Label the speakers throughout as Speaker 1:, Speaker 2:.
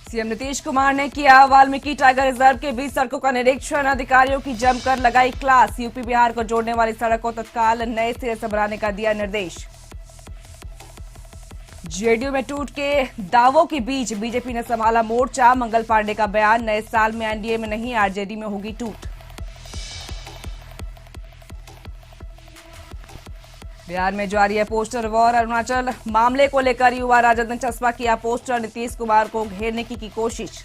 Speaker 1: CM Nitish Kumar ने किया Valmiki tiger reserve के बीच सड़कों का निरीक्षण। अधिकारियों की जमकर लगाई क्लास। यूपी बिहार को जोड़ने वाली सड़क को तत्काल नए सिरे से बनाने का दिया निर्देश। जेडीयू में टूट के दावों के बीच बीजेपी ने संभाला मोर्चा। मंगल पांडे का बयान, नए साल में एनडीए में नहीं आरजेडी में होगी टूट। बिहार में जारी है पोस्टर वॉर। अरुणाचल मामले को लेकर युवा राजद ने चस्पा किया पोस्टर। नीतीश कुमार को घेरने की कोशिश।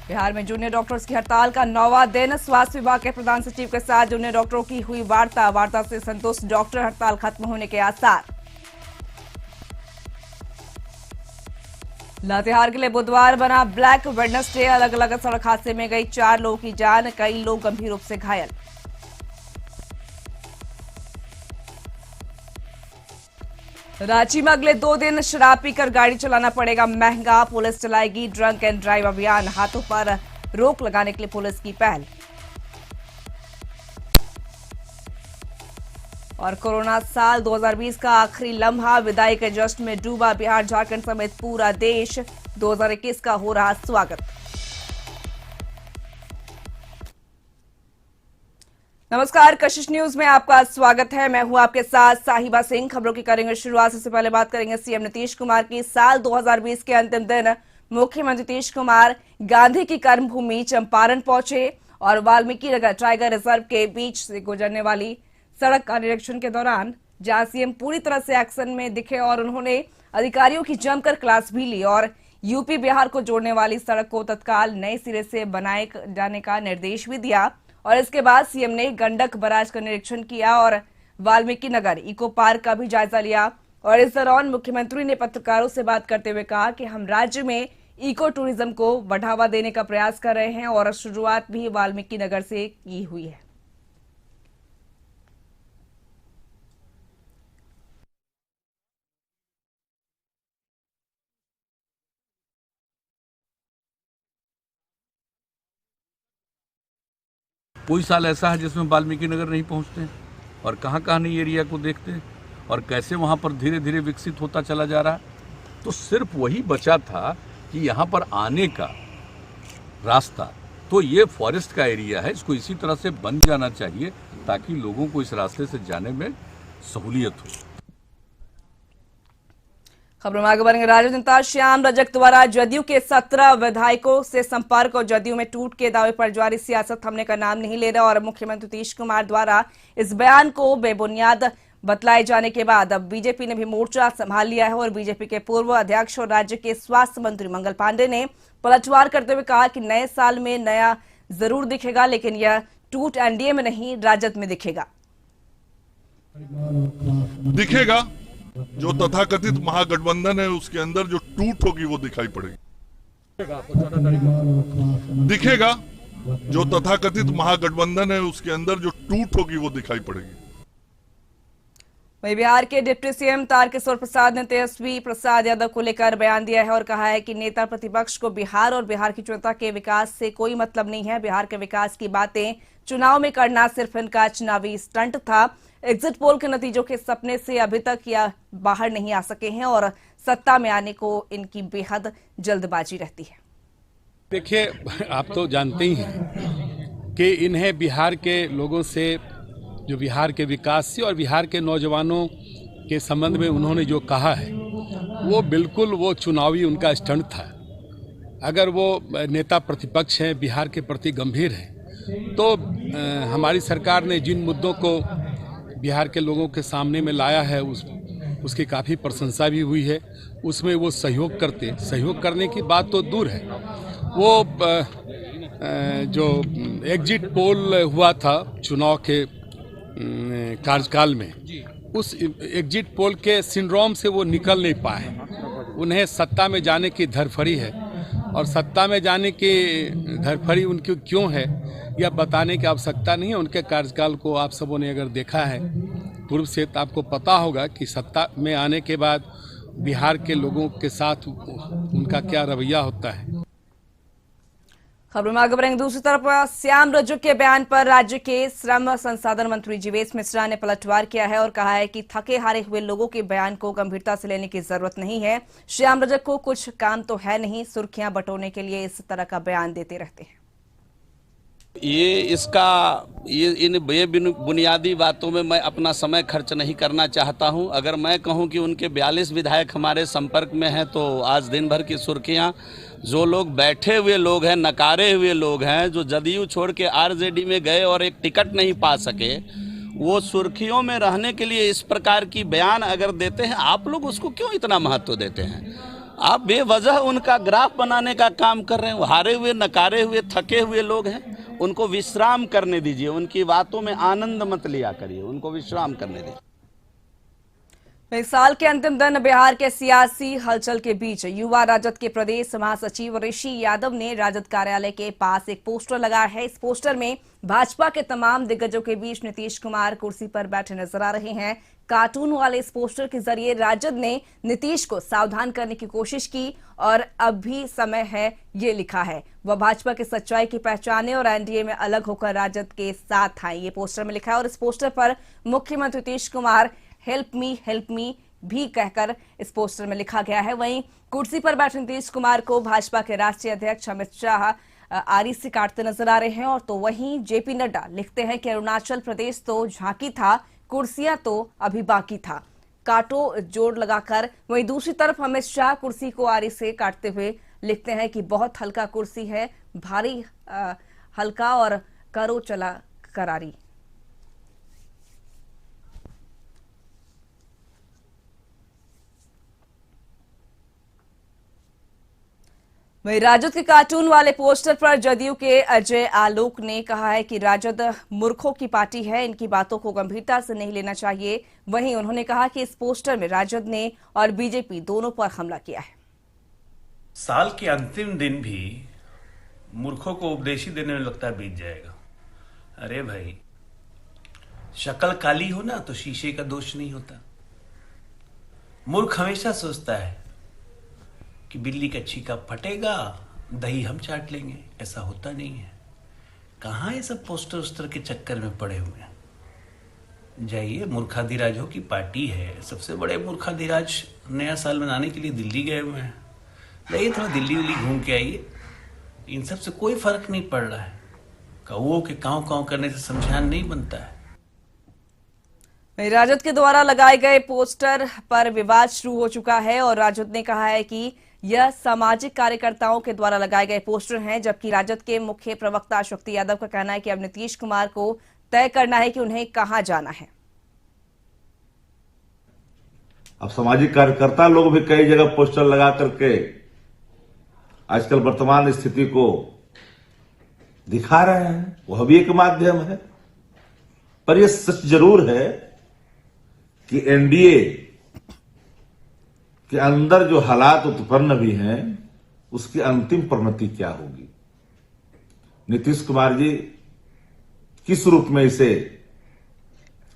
Speaker 1: बिहार में जूनियर डॉक्टर्स की हड़ताल का 9वां दिन। स्वास्थ्य विभाग के प्रधान सचिव के साथ जूनियर डॉक्टरों की हुई वार्ता से संतुष्ट डॉक्टर। हड़ताल खत्म होने के आसार। लातेहार के लिए बुधवार बना ब्लैक वेडनेसडे। अलग अलग सड़क हादसे में गई 4 लोगों की जान, कई लोग गंभीर रूप से घायल। रांची में अगले 2 दिन शराब पीकर गाड़ी चलाना पड़ेगा महंगा। पुलिस चलाएगी ड्रंक एंड ड्राइव अभियान। हाथों पर रोक लगाने के लिए पुलिस की पहल। और कोरोना साल 2020 का आखिरी लम्हा। विदाई के जश्न में डूबा बिहार झारखंड समेत पूरा देश। 2021 का हो रहा स्वागत। नमस्कार, कशिश न्यूज में आपका स्वागत है। मैं हूं आपके साथ साहिबा सिंह। खबरों की करेंगे शुरुआत। सबसे पहले बात करेंगे सीएम नीतीश कुमार की। साल 2020 के अंतिम दिन मुख्यमंत्री नीतीश कुमार गांधी की कर्मभूमि चंपारण पहुंचे और वाल्मीकि टाइगर रिजर्व के बीच से गुजरने वाली सड़क का निरीक्षण के दौरान जहां सीएम पूरी तरह से एक्शन में दिखे और उन्होंने अधिकारियों की जमकर क्लास भी ली और यूपी बिहार को जोड़ने वाली सड़क को तत्काल नए सिरे से बनाए जाने का निर्देश भी दिया। और इसके बाद सीएम ने गंडक बराज का निरीक्षण किया और वाल्मीकि नगर इको पार्क का भी जायजा लिया। और इस दौरान मुख्यमंत्री ने पत्रकारों से बात करते हुए कहा कि हम राज्य में इको टूरिज्म को बढ़ावा देने का प्रयास कर रहे हैं और शुरुआत भी वाल्मीकि नगर से की हुई है।
Speaker 2: कोई साल ऐसा है जिसमें वाल्मीकि नगर नहीं पहुंचते हैं और कहां कहां नहीं एरिया को देखते हैं और कैसे वहां पर धीरे धीरे विकसित होता चला जा रहा है। तो सिर्फ वही बचा था कि यहां पर आने का रास्ता, तो ये फॉरेस्ट का एरिया है, इसको इसी तरह से बन जाना चाहिए ताकि लोगों को इस रास्ते से जाने में सहूलियत हो।
Speaker 1: खबरों में आगे बढ़ेंगे। राजीव जनता श्याम रजक द्वारा जदयू के 17 विधायकों से संपर्क और जदयू में टूट के दावे पर जारी सियासत थमने का नाम नहीं ले रहा और मुख्यमंत्री नीतीश कुमार द्वारा इस बयान को बेबुनियाद बतलाए जाने के बाद अब बीजेपी ने भी मोर्चा संभाल लिया है और बीजेपी के पूर्व अध्यक्ष और राज्य के स्वास्थ्य मंत्री मंगल पांडे ने पलटवार करते हुए कहा कि नए साल में नया जरूर दिखेगा, लेकिन यह टूट एनडीए में नहीं राजद में दिखेगा।
Speaker 3: जो तथाकथित महागठबंधन है उसके अंदर जो टूट होगी वो दिखाई पड़ेगी। दिखेगा जो तथाकथित महागठबंधन है उसके अंदर जो टूट होगी वो दिखाई पड़ेगी।
Speaker 1: वहीं बिहार के डिप्टी सीएम तारकिशोर प्रसाद ने तेजस्वी प्रसाद यादव को लेकर बयान दिया है और कहा है कि नेता प्रतिपक्ष को बिहार और बिहार की जनता के विकास से कोई मतलब नहीं है। बिहार के विकास की बातें चुनाव में करना सिर्फ इनका चुनावी स्टंट था। एग्जिट पोल के नतीजों के सपने से अभी तक या बाहर नहीं आ सके हैं और सत्ता में आने को इनकी बेहद जल्दबाजी रहती है।
Speaker 4: देखिए, आप तो जानते ही हैं कि इन्हें बिहार के लोगों से, जो बिहार के विकास से और बिहार के नौजवानों के संबंध में उन्होंने जो कहा है वो बिल्कुल वो चुनावी उनका स्टंट था। अगर वो नेता प्रतिपक्ष हैं, बिहार के प्रति गंभीर हैं, तो हमारी सरकार ने जिन मुद्दों को बिहार के लोगों के सामने में लाया है उसकी काफ़ी प्रशंसा भी हुई है। उसमें वो सहयोग करने की बात तो दूर है। वो जो एग्जिट पोल हुआ था चुनाव के कार्यकाल में, उस एग्जिट पोल के सिंड्रोम से वो निकल नहीं पाए। उन्हें सत्ता में जाने की धरफड़ी है और सत्ता में जाने की धरफड़ी उनकी क्यों है यह बताने की आवश्यकता नहीं है। उनके कार्यकाल को आप सबों ने अगर देखा है पूर्व से, तो आपको पता होगा कि सत्ता में आने के बाद बिहार के लोगों के साथ उनका क्या रवैया होता है।
Speaker 1: खबरों में आगे बढ़ेंगे। दूसरी तरफ श्याम रजक के बयान पर राज्य के श्रम संसाधन मंत्री जीवेश मिश्रा ने पलटवार किया है और कहा है कि थके हारे हुए लोगों के बयान को गंभीरता से लेने की जरूरत नहीं है। श्याम रजक को कुछ काम तो है नहीं, सुर्खियां बटोरने के लिए इस तरह का बयान देते रहते हैं।
Speaker 5: ये बुनियादी बातों में मैं अपना समय खर्च नहीं करना चाहता हूं। अगर मैं कहूं कि उनके 42 विधायक हमारे संपर्क में हैं तो आज दिन भर की सुर्खियां, जो लोग बैठे हुए लोग हैं, नकारे हुए लोग हैं, जो जदयू छोड़ के आरजेडी में गए और एक टिकट नहीं पा सके, वो सुर्खियों में रहने के लिए इस प्रकार की बयान अगर देते हैं, आप लोग उसको क्यों इतना महत्व देते हैं? आप बेवजह उनका ग्राफ बनाने का काम कर रहे हैं। हारे हुए, नकारे हुए, थके हुए लोग हैं, उनको विश्राम करने दीजिए। उनकी बातों में आनंद मत लिया करिए, उनको विश्राम करने दीजिए।
Speaker 1: इस साल के अंतिम दिन बिहार के सियासी हलचल के बीच युवा राजद के प्रदेश महासचिव ऋषि यादव ने राजद कार्यालय के पास एक पोस्टर लगाया है। इस पोस्टर में भाजपा के तमाम दिग्गजों के बीच नीतीश कुमार कुर्सी पर बैठे नजर आ रहे हैं। कार्टून वाले इस पोस्टर के जरिए राजद ने नीतीश को सावधान करने की कोशिश की और अब भी समय है, ये लिखा है। वह भाजपा की सच्चाई की पहचाने और एनडीए में अलग होकर राजद के साथ आए, ये पोस्टर में लिखा है। और इस पोस्टर पर मुख्यमंत्री नीतीश कुमार हेल्प मी भी कहकर इस पोस्टर में लिखा गया है। वहीं कुर्सी पर बैठे नीतीश कुमार को भाजपा के राष्ट्रीय अध्यक्ष अमित शाह आरी से काटते नजर आ रहे हैं। और तो वहीं जेपी नड्डा लिखते हैं कि अरुणाचल प्रदेश तो झांकी था, कुर्सियां तो अभी बाकी था, काटो जोड़ लगाकर। वहीं दूसरी तरफ अमित शाह कुर्सी को आरी से काटते हुए लिखते हैं कि बहुत हल्का कुर्सी है, भारी हल्का और करो चला करारी। वहीं राजद के कार्टून वाले पोस्टर पर जदयू के अजय आलोक ने कहा है कि राजद मूर्खों की पार्टी है, इनकी बातों को गंभीरता से नहीं लेना चाहिए। वहीं उन्होंने कहा कि इस पोस्टर में राजद ने और बीजेपी दोनों पर हमला किया है।
Speaker 6: साल के अंतिम दिन भी मूर्खों को उपदेश देने में लगता है बीत जाएगा। अरे भाई, शक्ल काली हो ना तो शीशे का दोष नहीं होता। मूर्ख हमेशा सोचता है कि बिल्ली का छीका फटेगा, दही हम चाट लेंगे। ऐसा होता नहीं है। कहाँ ये सब पोस्टर उस्टर के चक्कर में पड़े हुए हैं। जाइए, मूर्खाधिराजों की पार्टी है, सबसे बड़े मूर्खाधिराज नया साल मनाने के लिए दिल्ली गए हुए हैं। जाइए, थोड़ा दिल्ली उल्ली घूम के आइए। इन सब से कोई फर्क नहीं पड़ रहा है। कौओं के काँव काँव करने से शमशान नहीं बनता है।
Speaker 1: राजद के द्वारा लगाए गए पोस्टर पर विवाद शुरू हो चुका है और राजद ने कहा है कि यह सामाजिक कार्यकर्ताओं के द्वारा लगाए गए पोस्टर हैं, जबकि राजद के मुख्य प्रवक्ता शक्ति यादव का कहना है कि अब नीतीश कुमार को तय करना है कि उन्हें कहां जाना है।
Speaker 7: अब सामाजिक कार्यकर्ता लोग भी कई जगह पोस्टर लगा करके आजकल वर्तमान स्थिति को दिखा रहे हैं। वह भी एक माध्यम है, पर यह सच जरूर है कि एनडीए के अंदर जो हालात उत्पन्न भी हैं, उसकी अंतिम परिणति क्या होगी। नीतीश कुमार जी किस रूप में इसे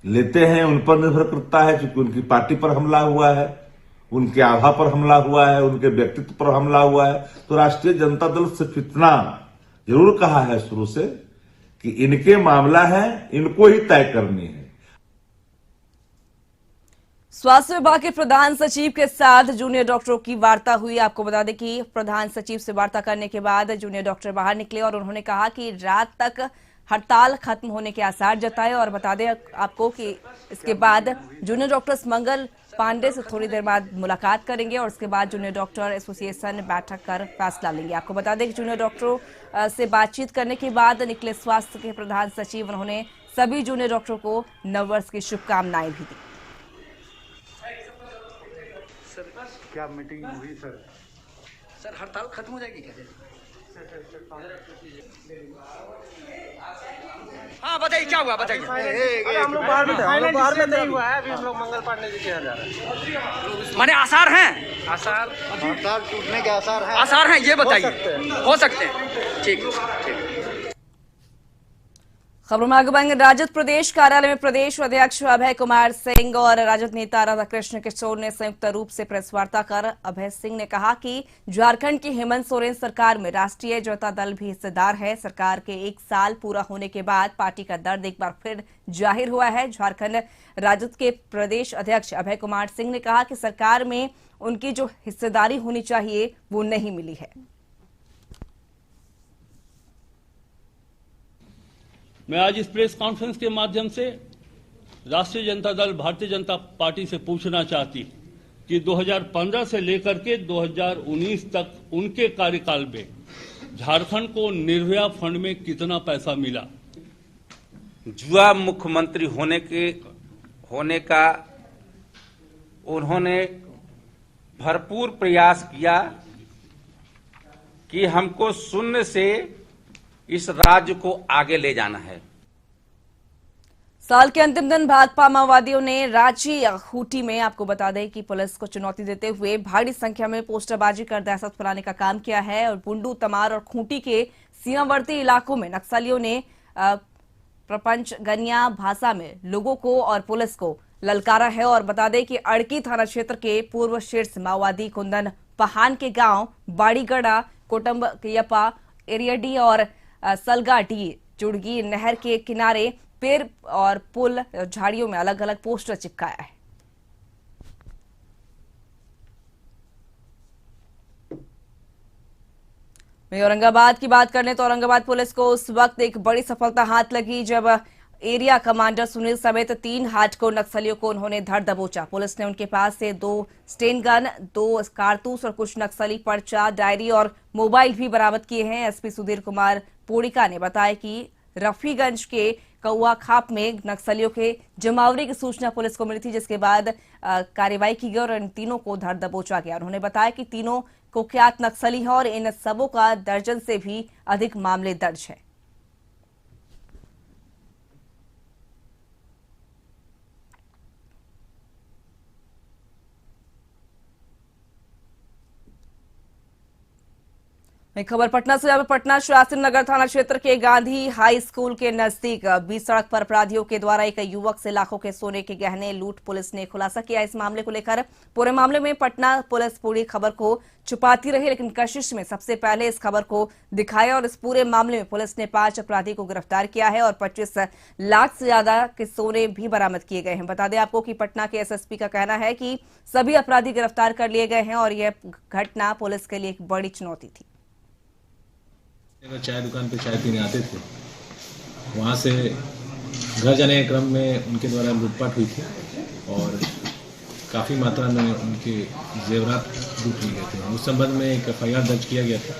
Speaker 7: लेते हैं उन पर निर्भर करता है, क्योंकि उनकी पार्टी पर हमला हुआ है, उनके आभा पर हमला हुआ है, उनके व्यक्तित्व पर हमला हुआ है। तो राष्ट्रीय जनता दल सिर्फ इतना जरूर कहा है शुरू से कि इनके मामला है, इनको ही तय करनी है।
Speaker 1: स्वास्थ्य विभाग के प्रधान सचिव के साथ जूनियर डॉक्टरों की वार्ता हुई। आपको बता दें कि प्रधान सचिव से वार्ता करने के बाद जूनियर डॉक्टर बाहर निकले और उन्होंने कहा कि रात तक हड़ताल खत्म होने के आसार जताए। और बता दें आपको कि इसके बाद जूनियर डॉक्टर्स मंगल पांडे से थोड़ी देर बाद मुलाकात करेंगे और उसके बाद जूनियर डॉक्टर एसोसिएशन बैठक कर फैसला लेंगे। आपको बता दें कि जूनियर डॉक्टरों से बातचीत करने के बाद निकले स्वास्थ्य के प्रधान सचिव, उन्होंने सभी जूनियर डॉक्टरों को नववर्ष की शुभकामनाएं भी दी।
Speaker 8: क्या मीटिंग हुई सर?
Speaker 9: सर हड़ताल खत्म हो जाएगी क्या? हाँ बताइए, क्या हुआ बताइए।
Speaker 8: हम लोग बाहर में नहीं हुआ है, अभी हम लोग मंगल पांडे जी के यहाँ जा रहे हैं।
Speaker 9: माने आसार हैं?
Speaker 8: आसार हड़ताल टूटने के आसार हैं?
Speaker 9: आसार हैं, ये बताइए। हो सकते हैं। ठीक।
Speaker 1: खबरों में आगे बढ़ेंगे। राजद प्रदेश कार्यालय में प्रदेश अध्यक्ष अभय कुमार सिंह और राजद नेता राधाकृष्ण किशोर ने संयुक्त रूप से प्रेस वार्ता कर अभय सिंह ने कहा कि झारखंड की हेमंत सोरेन सरकार में राष्ट्रीय जनता दल भी हिस्सेदार है। सरकार के 1 साल पूरा होने के बाद पार्टी का दर्द एक बार फिर जाहिर हुआ है। झारखंड राजद के प्रदेश अध्यक्ष अभय कुमार सिंह ने कहा कि सरकार में उनकी जो हिस्सेदारी होनी चाहिए वो नहीं मिली है।
Speaker 10: मैं आज इस प्रेस कॉन्फ्रेंस के माध्यम से राष्ट्रीय जनता दल भारतीय जनता पार्टी से पूछना चाहती कि 2015 से लेकर के 2019 तक उनके कार्यकाल में झारखंड को निर्भया फंड में कितना पैसा मिला।
Speaker 11: युवा मुख्यमंत्री होने का उन्होंने भरपूर प्रयास किया कि हमको शून्य से इस राज्य को आगे ले जाना है।
Speaker 1: साल के अंतिम दिन भाकपा माओवादियों ने रांची खूंटी में आपको बता दें कि पुलिस को चुनौती देते हुए भारी संख्या में पोस्टरबाजी कर दहशत फैलाने का काम किया है और बुंडू, तमार और खूंटी के सीमावर्ती इलाकों में नक्सलियों ने प्रपंच गनिया भाषा में लोगों को और पुलिस को ललकारा है। और बता दें कि अड़की थाना क्षेत्र के पूर्व शीर्ष माओवादी कुंदन पहान के गांव बाड़ीगढ़ा, कोटम्बयपा, एरियाडी और सलगाटी चुड़गी नहर के किनारे पेड़ और पुल झाड़ियों में अलग अलग पोस्टर चिपकाया है। वहीं औरंगाबाद की बात करने तो औरंगाबाद पुलिस को उस वक्त एक बड़ी सफलता हाथ लगी जब एरिया कमांडर सुनील समेत 3 हार्डकोर नक्सलियों को उन्होंने धर दबोचा। पुलिस ने उनके पास से 2 स्टेन गन, 2 कारतूस और कुछ नक्सली पर्चा, डायरी और मोबाइल भी बरामद किए हैं। एसपी सुधीर कुमार पोड़िका ने बताया कि रफीगंज के कौआ खाप में नक्सलियों के जमावड़े की सूचना पुलिस को मिली थी, जिसके बाद कार्रवाई की गई और इन तीनों को धर दबोचा गया। उन्होंने बताया कि तीनों कुख्यात नक्सली हैं और इन सबों का दर्जन से भी अधिक मामले दर्ज है। एक खबर पटना से। पटना शास्त्री नगर थाना क्षेत्र के गांधी हाई स्कूल के नजदीक बीच सड़क पर अपराधियों के द्वारा एक युवक से लाखों के सोने के गहने लूट पुलिस ने खुलासा किया। इस मामले को लेकर पूरे मामले में पटना पुलिस पूरी खबर को छुपाती रही, लेकिन कशिश में सबसे पहले इस खबर को दिखाया और इस पूरे मामले में पुलिस ने 5 अपराधी को गिरफ्तार किया है और 25 लाख से ज्यादा के सोने भी बरामद किए गए हैं। बता दें आपको कि पटना के एसएसपी का कहना है कि सभी अपराधी गिरफ्तार कर लिए गए हैं और यह घटना पुलिस के लिए एक बड़ी चुनौती थी।
Speaker 12: चाय दुकान पे चाय पीने आते थे, वहाँ से घर जाने के क्रम में उनके द्वारा लूटपाट हुई थी और काफ़ी मात्रा में उनके जेवरात लूट लिए गए थे। उस संबंध में एक FIR दर्ज किया गया था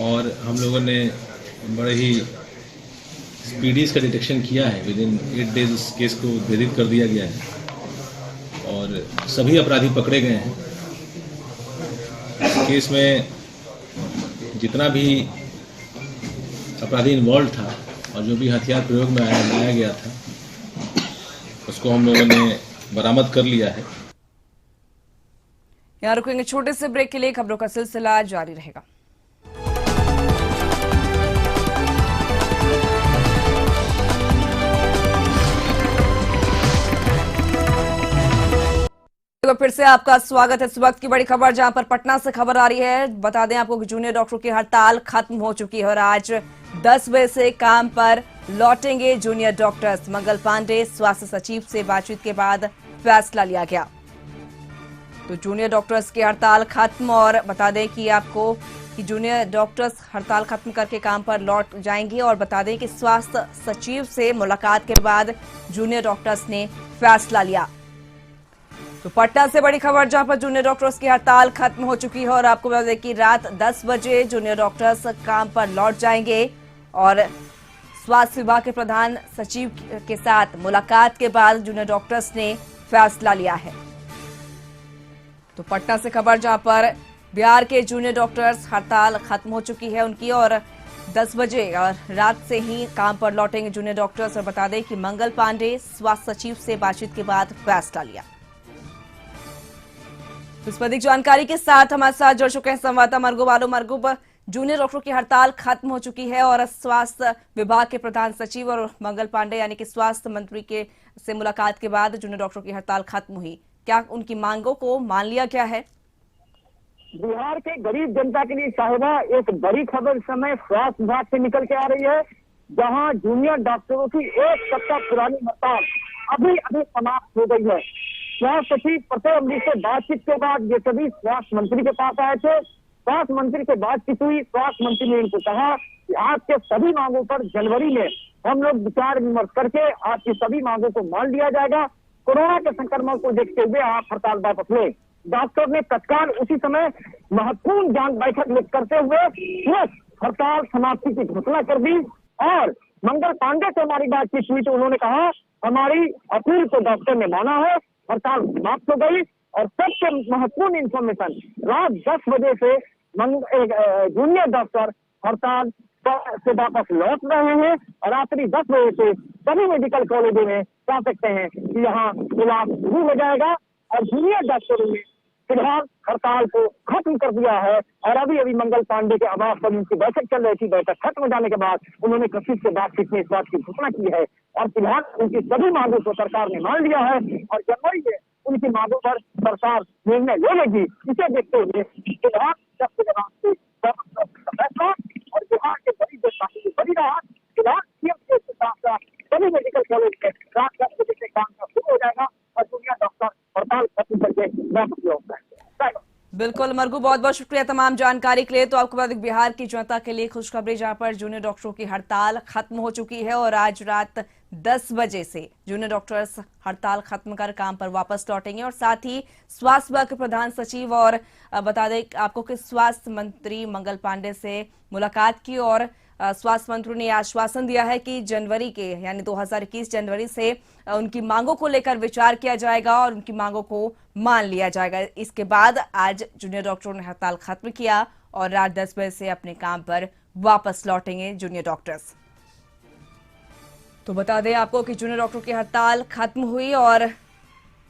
Speaker 12: और हम लोगों ने बड़े ही स्पीडी इसका डिटेक्शन किया है। विदिन 8 डेज उस केस को भेदित कर दिया गया है और सभी अपराधी पकड़े गए हैं। इस केस में जितना भी अपराधी इन्वॉल्व था और जो भी हथियार प्रयोग में लाया गया था उसको हम लोगों ने बरामद कर लिया है।
Speaker 1: यहाँ रुकेंगे छोटे से ब्रेक के लिए, खबरों का सिलसिला जारी रहेगा। तो फिर से आपका स्वागत है। इस वक्त की बड़ी खबर जहां पर पटना से खबर आ रही है। बता दें आपको कि जूनियर डॉक्टरों की हड़ताल खत्म हो चुकी है और आज 10 बजे से काम पर लौटेंगे जूनियर डॉक्टर्स। मंगल पांडे स्वास्थ्य सचिव से बातचीत के बाद फैसला लिया गया। तो जूनियर डॉक्टर्स की हड़ताल खत्म और बता दें कि आपको कि जूनियर डॉक्टर्स हड़ताल खत्म करके काम पर लौट जाएंगे और बता दें कि स्वास्थ्य सचिव से मुलाकात के बाद जूनियर डॉक्टर्स ने फैसला लिया। तो पटना से बड़ी खबर जहां पर जूनियर डॉक्टर्स की हड़ताल खत्म हो चुकी है और आपको बता दें कि रात 10 बजे जूनियर डॉक्टर्स काम पर लौट जाएंगे और स्वास्थ्य विभाग के प्रधान सचिव के साथ मुलाकात के बाद जूनियर डॉक्टर्स ने फैसला लिया है। तो पटना से खबर जहां पर बिहार के जूनियर डॉक्टर्स हड़ताल खत्म हो चुकी है उनकी और 10 बजे और रात से ही काम पर लौटेंगे जूनियर डॉक्टर्स। और बता दें कि मंगल पांडे स्वास्थ्य सचिव से बातचीत के बाद फैसला लिया। इस पर अधिक जानकारी के साथ हमारे साथ जुड़ चुके हैं संवाददाता मरगूब आलम। मरगूब, जूनियर डॉक्टरों की हड़ताल खत्म हो चुकी है और स्वास्थ्य विभाग के प्रधान सचिव और मंगल पांडे यानी कि स्वास्थ्य मंत्री के से मुलाकात के बाद जूनियर डॉक्टरों की हड़ताल खत्म हुई। क्या उनकी मांगों को मान लिया गया है?
Speaker 8: बिहार के गरीब जनता के लिए साहिबा एक बड़ी खबर इस समय स्वास्थ्य विभाग से निकल के आ रही है, जहां जूनियर डॉक्टरों की एक सप्ताह पुरानी हड़ताल अभी समाप्त हो गई है। स्वास्थ्य सचिव प्रत्येक अमृत से बातचीत के बाद ये सभी स्वास्थ्य मंत्री के पास आए थे। स्वास्थ्य मंत्री से बातचीत हुई। स्वास्थ्य मंत्री ने इनको कहा कि आपके सभी मांगों पर जनवरी में हम लोग विचार विमर्श करके आपकी सभी मांगों को मान लिया जाएगा। कोरोना के संक्रमण को देखते हुए आप हड़ताल वापस लें। डॉक्टर ने तत्काल उसी समय महत्वपूर्ण जांच बैठक करते हुए हड़ताल समाप्ति की घोषणा कर दी और मंगल पांडे से हमारी बातचीत हुई तो उन्होंने कहा हमारी अपील को डॉक्टर ने माना है, हड़ताल समाप्त हो गई। और सबसे महत्वपूर्ण इंफॉर्मेशन, रात 10 बजे से जूनियर डॉक्टर हड़ताल से वापस लौट रहे हैं और रात्रि 10 बजे से सभी मेडिकल कॉलेजों में कह सकते हैं कि यहाँ इलाज शुरू हो जाएगा। और जूनियर डॉक्टरों ने फिलहाल हड़ताल को खत्म कर दिया है और अभी मंगल पांडे के आवास पर उनकी बैठक चल रही थी। बैठक खत्म हो जाने के बाद उन्होंने कशिश से बातचीत में इस बात की घोषणा की है और फिलहाल उनकी सभी मांगों को सरकार ने मान लिया है और जनवरी में उनकी मांगों पर सरकार निर्णय ले लेगी। इसे देखते हुए फिलहाल और बिहार के बड़ी बड़ी राहत फिलहाल सीएम के साथ सभी मेडिकल कॉलेज में रात 10 बजे से काम शुरू हो जाएगा और जूनियर डॉक्टर हड़ताल खत्म करके वापस लौट जाएंगे।
Speaker 1: बिल्कुल मरगू, बहुत बहुत शुक्रिया तमाम जानकारी के लिए। तो आपको बता दें बिहार की जनता के लिए खुशखबरी, जहां पर जूनियर डॉक्टरों की हड़ताल खत्म हो चुकी है और आज रात 10 बजे से जूनियर डॉक्टर्स हड़ताल खत्म कर काम पर वापस लौटेंगे। और साथ ही स्वास्थ्य विभाग के प्रधान सचिव और बता दें आपको कि स्वास्थ्य मंत्री मंगल पांडे से मुलाकात की और स्वास्थ्य मंत्री ने आश्वासन दिया है कि जनवरी के यानी 2021 जनवरी से उनकी मांगों को लेकर विचार किया जाएगा और उनकी मांगों को मान लिया जाएगा। इसके बाद आज जूनियर डॉक्टरों ने हड़ताल खत्म किया और रात 10 बजे से अपने काम पर वापस लौटेंगे जूनियर डॉक्टर्स। तो बता दें आपको कि जूनियर डॉक्टरों की हड़ताल खत्म हुई और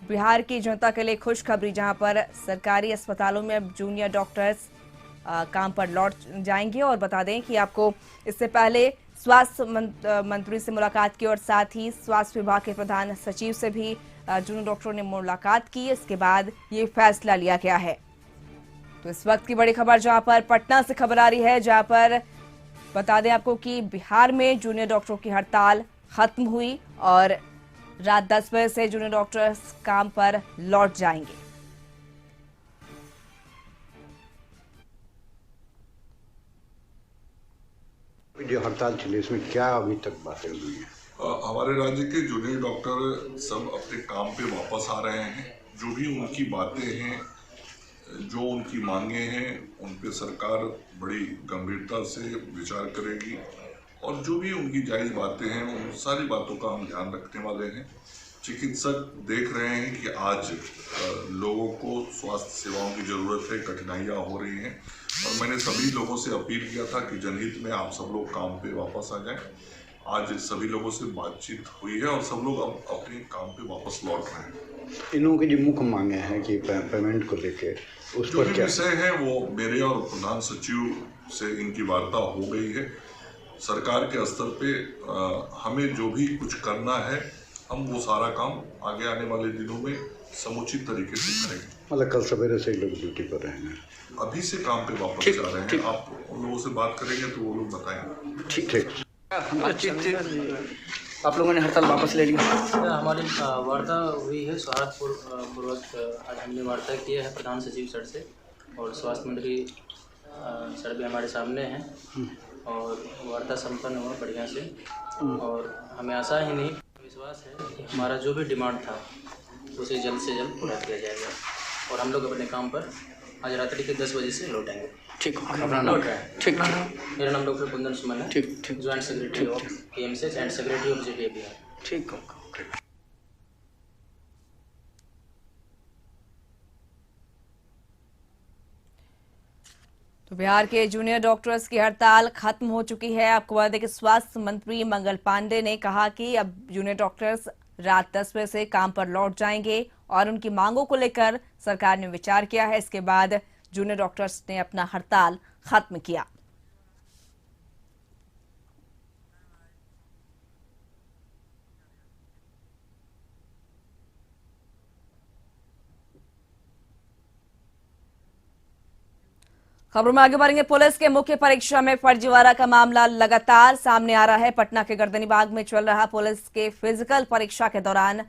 Speaker 1: बिहार की जनता के लिए खुशखबरी, जहां पर सरकारी अस्पतालों में अब जूनियर डॉक्टर्स काम पर लौट जाएंगे। और बता दें कि आपको इससे पहले स्वास्थ्य मंत्री से मुलाकात की और साथ ही स्वास्थ्य विभाग के प्रधान सचिव से भी जूनियर डॉक्टरों ने मुलाकात की। इसके बाद ये फैसला लिया गया है। तो इस वक्त की बड़ी खबर जहां पर पटना से खबर आ रही है, जहां पर बता दें आपको कि बिहार में जूनियर डॉक्टरों की हड़ताल खत्म हुई और रात 10 बजे से जूनियर डॉक्टर्स काम पर लौट जाएंगे।
Speaker 13: जो हड़ताल चली इसमें क्या अभी तक बातें हुई है?
Speaker 3: हमारे राज्य के जूनियर डॉक्टर सब अपने काम पे वापस आ रहे हैं। जो भी उनकी बातें हैं, जो उनकी मांगे हैं, उन पे सरकार बड़ी गंभीरता से विचार करेगी और जो भी उनकी जायज़ बातें हैं उन सारी बातों का हम ध्यान रखने वाले हैं। चिकित्सक देख रहे हैं कि आज लोगों को स्वास्थ्य सेवाओं की ज़रूरत है, कठिनाइयाँ हो रही हैं और मैंने सभी लोगों से अपील किया था कि जनहित में आप सब लोग काम पे वापस आ जाएं। आज सभी लोगों से बातचीत हुई है और सब लोग अब अपने काम पे वापस लौट रहे हैं।
Speaker 13: इन लोगों की जो मुख्य मांगे हैं कि पेमेंट को लेके उस पर क्या
Speaker 3: विषय है वो मेरे और प्रधान सचिव से इनकी वार्ता हो गई है। सरकार के स्तर पे हमें जो भी कुछ करना है हम वो सारा काम आगे आने वाले दिनों में समुचित तरीके से करेंगे।
Speaker 13: मतलब कल सवेरे से लोग ड्यूटी पर रहेंगे,
Speaker 3: अभी से काम पे वापस जा रहे हैं। आप उन लोगों से बात करेंगे तो वो लोग बताएंगे।
Speaker 13: ठीक
Speaker 9: आप लोगों ने हड़ताल वापस ले लिया?
Speaker 14: हमारी वार्ता हुई है सौहार्दपूर्वक। आज हमने वार्ता की है प्रधान सचिव सर से और स्वास्थ्य मंत्री सर भी हमारे सामने हैं और वार्ता संपन्न हुआ बढ़िया से और हमें आशा ही नहीं विश्वास है कि हमारा जो भी डिमांड था उसे जल्द से जल्द पूरा किया जाएगा और हम लोग अपने काम पर आज रात्रि के 10 बजे से लौटेंगे।
Speaker 9: ठीक
Speaker 14: लौट रहे हैं।
Speaker 9: ठीक
Speaker 14: मेरा नाम डॉक्टर कुंदन सुमन है।
Speaker 9: ठीक
Speaker 14: joint secretary of KMCH and secretary of JPA।
Speaker 9: ठीक।
Speaker 1: तो बिहार के जूनियर डॉक्टर्स की हड़ताल खत्म हो चुकी है। आपको बता दें कि स्वास्थ्य मंत्री मंगल पांडे ने कहा कि अब जूनियर डॉक्टर्स रात 10 बजे से काम पर लौट जाएंगे और उनकी मांगों को लेकर सरकार ने विचार किया है। इसके बाद जूनियर डॉक्टर्स ने अपना हड़ताल खत्म किया। खबरों में आगे बढ़ेंगे। पुलिस के मुख्य परीक्षा में फर्जीवाड़ा का मामला लगातार सामने आ रहा है। पटना के गर्दनीबाग में चल रहा पुलिस के फिजिकल परीक्षा के दौरान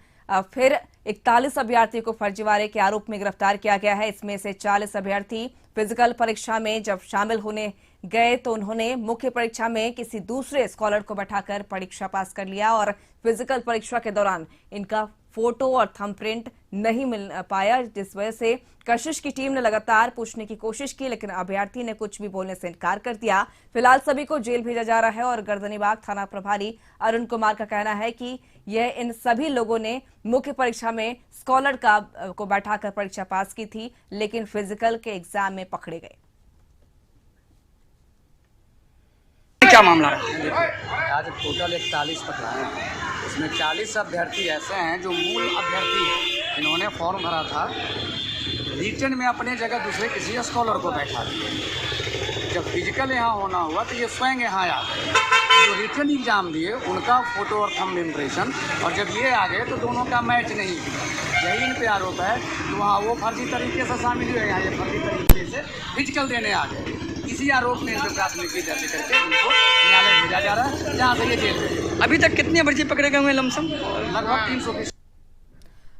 Speaker 1: फिर 41 अभ्यर्थियों को फर्जीवाड़े के आरोप में गिरफ्तार किया गया है। इसमें से 40 अभ्यर्थी फिजिकल परीक्षा में जब शामिल होने गए तो उन्होंने मुख्य परीक्षा में किसी दूसरे स्कॉलर को बैठाकर परीक्षा पास कर लिया और फिजिकल परीक्षा के दौरान इनका फोटो और थंबप्रिंट नहीं मिल पाया, जिस वजह से कशिश की टीम ने लगातार पूछने की कोशिश की, लेकिन अभ्यर्थी ने कुछ भी बोलने से इनकार कर दिया। फिलहाल सभी को जेल भेजा जा रहा है और गर्दनीबाग थाना प्रभारी अरुण कुमार का कहना है कि यह इन सभी लोगों ने मुख्य परीक्षा में स्कॉलर को बैठाकर परीक्षा पास की थी, लेकिन फिजिकल के एग्जाम में पकड़े गए।
Speaker 9: क्या मामला है? आज टोटल 41 पकड़ाए हैं। इसमें 40 अभ्यर्थी ऐसे हैं जो मूल अभ्यर्थी हैं। इन्होंने फॉर्म भरा था, रिटन में अपने जगह दूसरे किसी स्कॉलर को बैठा दिए। जब फिजिकल यहाँ होना हुआ तो ये स्वयं यहाँ आ गए। जो रिटन एग्जाम दिए उनका फोटो और थंब इम्प्रेशन, और जब ये आ गए तो दोनों का मैच नहीं किया। यही इन पे आरोप है कि वहाँ वो फर्जी तरीके से शामिल हुए, यहाँ ये फर्जी तरीके से फिजिकल देने आ गए। इसी आरोप में इन पर प्राथमिकी दर्ज करके उनको न्यायालय भेजा जा रहा है, जहाँ से ये जेल भेजे। अभी तक कितने बच्चे पकड़े गए हुए लमसम? लगभग 320।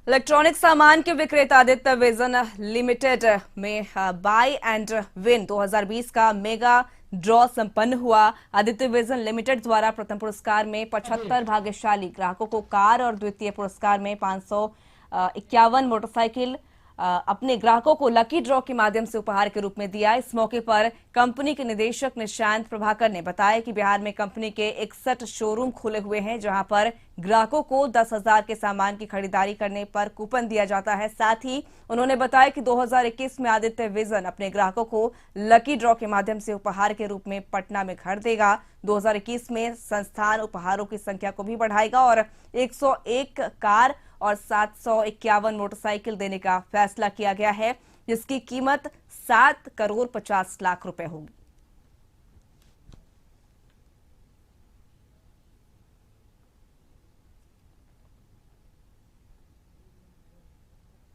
Speaker 1: इलेक्ट्रॉनिक सामान के विक्रेता आदित्य विजन लिमिटेड में बाय एंड विन 2020 का मेगा ड्रॉ संपन्न हुआ। आदित्य विजन लिमिटेड द्वारा प्रथम पुरस्कार में 75 भाग्यशाली ग्राहकों को कार और द्वितीय पुरस्कार में 551 मोटरसाइकिल अपने ग्राहकों को लकी ड्रॉ के माध्यम से उपहार के रूप में दिया। इस मौके पर कंपनी के निदेशक निशांत प्रभाकर ने बताया कि बिहार में कंपनी के 61 शोरूम खुले हुए हैं, जहां पर ग्राहकों को 10,000 के सामान की खरीदारी करने पर कूपन दिया जाता है। साथ ही उन्होंने बताया कि 2021 में आदित्य विजन अपने ग्राहकों को लकी ड्रॉ के माध्यम से उपहार के रूप में पटना में घर देगा। 2021 में संस्थान उपहारों की संख्या को भी बढ़ाएगा और 101 कार और 751 मोटरसाइकिल देने का फैसला किया गया है, जिसकी कीमत 7 करोड़ 50 लाख रुपए होगी।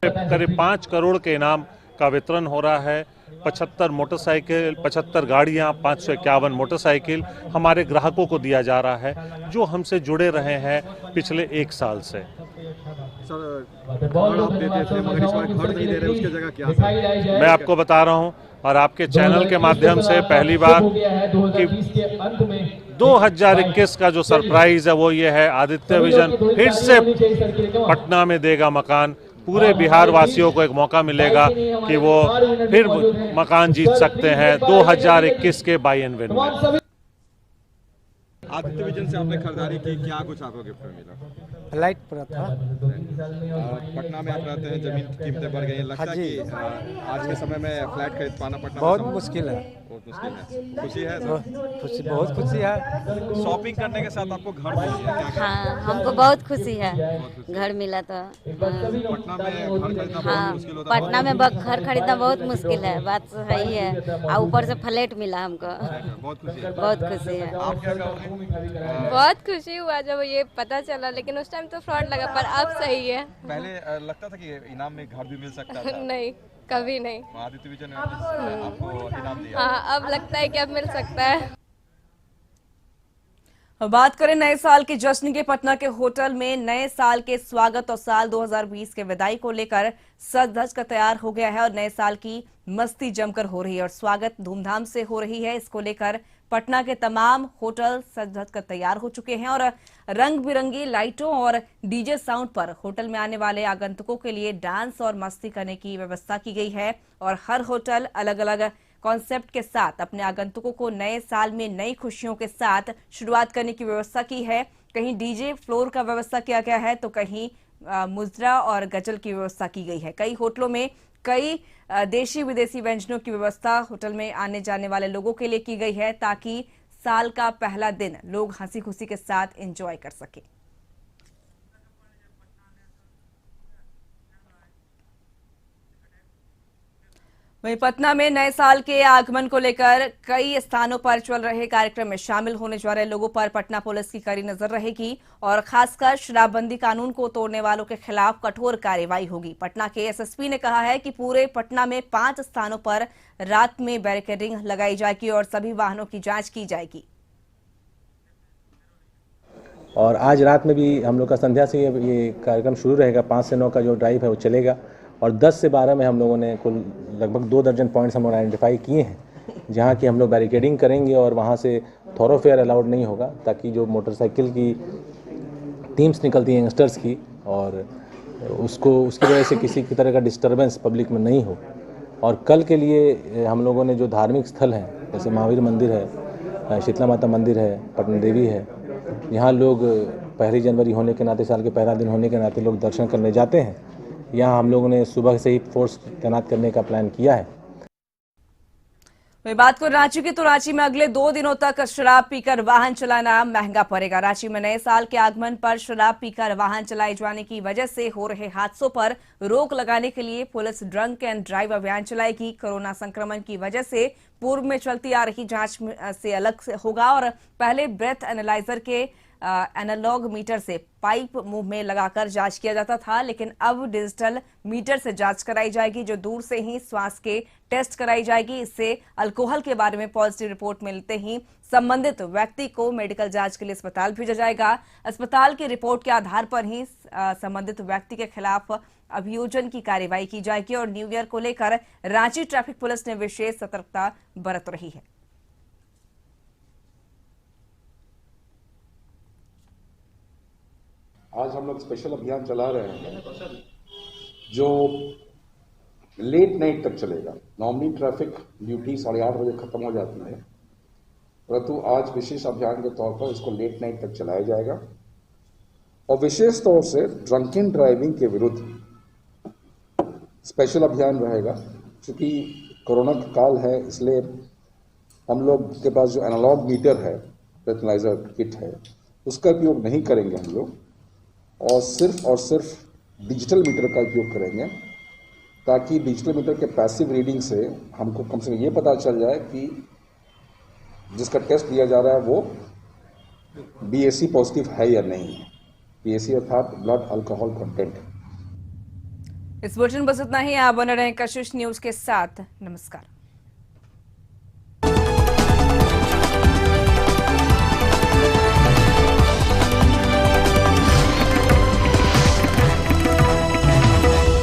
Speaker 15: करीब 5 करोड़ के इनाम का वितरण हो रहा है। 75 मोटरसाइकिल, 75 गाड़ियां, 551 मोटरसाइकिल हमारे ग्राहकों को दिया जा रहा है, जो हमसे जुड़े रहे हैं पिछले 1 साल से।
Speaker 16: सर, आप देते थे मगर इस बार घर नहीं दे रहे, उसकी जगह क्या सर?
Speaker 15: मैं आपको बता रहा हूं और आपके चैनल के माध्यम से पहली बार कि 2021 का जो सरप्राइज है वो ये है, आदित्य विजन फिर से पटना में देगा मकान। पूरे बिहार वासियों को एक मौका मिलेगा कि वो फिर मकान जीत सकते हैं 2021 के बाय एंड विन में।
Speaker 16: आदित्य विजन से आपने खरीदारी की, क्या कुछ आपको गिफ्ट में मिला?
Speaker 17: फ्लाइट पर था।
Speaker 16: पटना में आप रहते हैं, जमीन की कीमतें बढ़ गई हैं, लगता है कि आज के समय में फ्लैट खरीद पाना पटना
Speaker 17: बहुत मुश्किल है।
Speaker 16: बहुत मुश्किल है। खुशी है सर?
Speaker 17: खुशी, बहुत खुशी है।
Speaker 16: शॉपिंग करने के साथ आपको घर मिल गया, क्या?
Speaker 18: हाँ, हमको बहुत खुशी है, घर मिला तो।
Speaker 16: पटना में घर खरीदना बहुत मुश्किल होता है।
Speaker 18: पटना में घर खरीदना बहुत मुश्किल है, बात सही है। और ऊपर से फ्लैट मिला हमको,
Speaker 16: बहुत खुशी है।
Speaker 18: बहुत खुशी है।
Speaker 16: आप क्या कहोगे?
Speaker 19: बहुत खुशी हुआ जब ये पता चला, लेकिन उस टाइम तो फ्रॉड लगा, पर अब सही है।
Speaker 16: पहले लगता था कि इनाम में घर भी मिल सकता था।
Speaker 19: नहीं, कभी नहीं।
Speaker 16: आदित्य विजन ने आपको इनाम दिया।
Speaker 19: हाँ, अब लगता है कि अब मिल सकता है।
Speaker 1: बात करें नए साल के जश्न के, पटना के होटल में नए साल के स्वागत और साल 2020 के विदाई को लेकर सज धज कर तैयार हो गया है और नए साल की मस्ती जमकर हो रही है और स्वागत धूमधाम से हो रही है। इसको लेकर पटना के तमाम होटल सज धज कर तैयार हो चुके हैं और रंग बिरंगी लाइटों और डीजे साउंड पर होटल में आने वाले आगंतुकों के लिए डांस और मस्ती करने की व्यवस्था की गई है और हर होटल अलग अलग कॉन्सेप्ट के साथ अपने आगंतुकों को नए साल में नई खुशियों के साथ शुरुआत करने की व्यवस्था की है। कहीं डीजे फ्लोर का व्यवस्था किया गया है तो कहीं मुजरा और गजल की व्यवस्था की गई है। कई होटलों में कई देशी विदेशी व्यंजनों की व्यवस्था होटल में आने जाने वाले लोगों के लिए की गई है, ताकि साल का पहला दिन लोग हंसी खुशी के साथ एंजॉय कर सके। वहीं पटना में नए साल के आगमन को लेकर कई स्थानों पर चल रहे कार्यक्रम में शामिल होने जा रहे लोगों पर पटना पुलिस की कड़ी नजर रहेगी और खासकर शराबबंदी कानून को तोड़ने वालों के खिलाफ कठोर कार्रवाई होगी। पटना के एसएसपी ने कहा है कि पूरे पटना में 5 स्थानों पर रात में बैरिकेडिंग लगाई जाएगी और सभी वाहनों की जांच की जाएगी।
Speaker 12: और आज रात में भी हम लोग का संध्या से ये कार्यक्रम शुरू रहेगा। 5 से 9 का जो ड्राइव है वो चलेगा और 10 से 12 में हम लोगों ने कुल लगभग 2 दर्जन पॉइंट्स हम लोग आइडेंटिफाई किए हैं जहाँ की हम लोग बैरिकेडिंग करेंगे और वहाँ से थॉरोफेयर अलाउड नहीं होगा, ताकि जो मोटरसाइकिल की टीम्स निकलती हैं यंगस्टर्स की और उसकी वजह से किसी की तरह का डिस्टर्बेंस पब्लिक में नहीं हो। और कल के लिए हम लोगों ने जो धार्मिक स्थल हैं जैसे महावीर मंदिर है, शीतला माता मंदिर है, पटन देवी है, यहाँ लोग 1 जनवरी होने के नाते, साल के पहला दिन होने के नाते लोग दर्शन करने जाते हैं। यहाँ हम लोगों ने सुबह से ही फोर्स तैनात करने का प्लान किया है।
Speaker 1: वही बात को रांची की, तो रांची में अगले 2 दिनों तक शराब पीकर वाहन चलाना महंगा पड़ेगा। रांची में नए साल के आगमन पर शराब पीकर वाहन चलाए जाने की वजह से हो रहे हादसों पर रोक लगाने के लिए पुलिस ड्रंक एंड ड्राइव अभियान चलाएगी। कोरोना संक्रमण की वजह से पूर्व में चलती आ रही जांच से अलग होगा और पहले ब्रेथ एनालाइजर के एनालॉग मीटर से पाइप मुंह में लगाकर जांच किया जाता था, लेकिन अब डिजिटल मीटर से जांच कराई जाएगी, जो दूर से ही श्वास के टेस्ट कराई जाएगी। इससे अल्कोहल के बारे में पॉजिटिव रिपोर्ट मिलते ही संबंधित व्यक्ति को मेडिकल जांच के लिए अस्पताल भेजा जाएगा। अस्पताल की रिपोर्ट के आधार पर ही संबंधित व्यक्ति के खिलाफ अभियोजन की कार्रवाई की जाएगी और न्यू ईयर को लेकर रांची ट्रैफिक पुलिस ने विशेष सतर्कता बरत रही है।
Speaker 20: आज हम लोग स्पेशल अभियान चला रहे हैं जो लेट नाइट तक चलेगा। नॉर्मली ट्रैफिक ड्यूटी 8:30 बजे खत्म हो जाती है, परंतु आज विशेष अभियान के तौर पर इसको लेट नाइट तक चलाया जाएगा और विशेष तौर से ड्रंकन ड्राइविंग के विरुद्ध स्पेशल अभियान रहेगा। क्योंकि कोरोना का काल है, इसलिए हम लोग के पास जो एनालॉग मीटर है, एनालाइजर किट है, उसका उपयोग नहीं करेंगे हम लोग और सिर्फ डिजिटल मीटर का उपयोग करेंगे, ताकि डिजिटल मीटर के पैसिव रीडिंग से हमको कम से कम ये पता चल जाए कि जिसका टेस्ट दिया जा रहा है वो BAC पॉजिटिव है या नहीं है। BAC अर्थात ब्लड अल्कोहल कंटेंट।
Speaker 1: इस बुलेटिन बस इतना ही। आप बने रहें कशिश न्यूज के साथ। नमस्कार।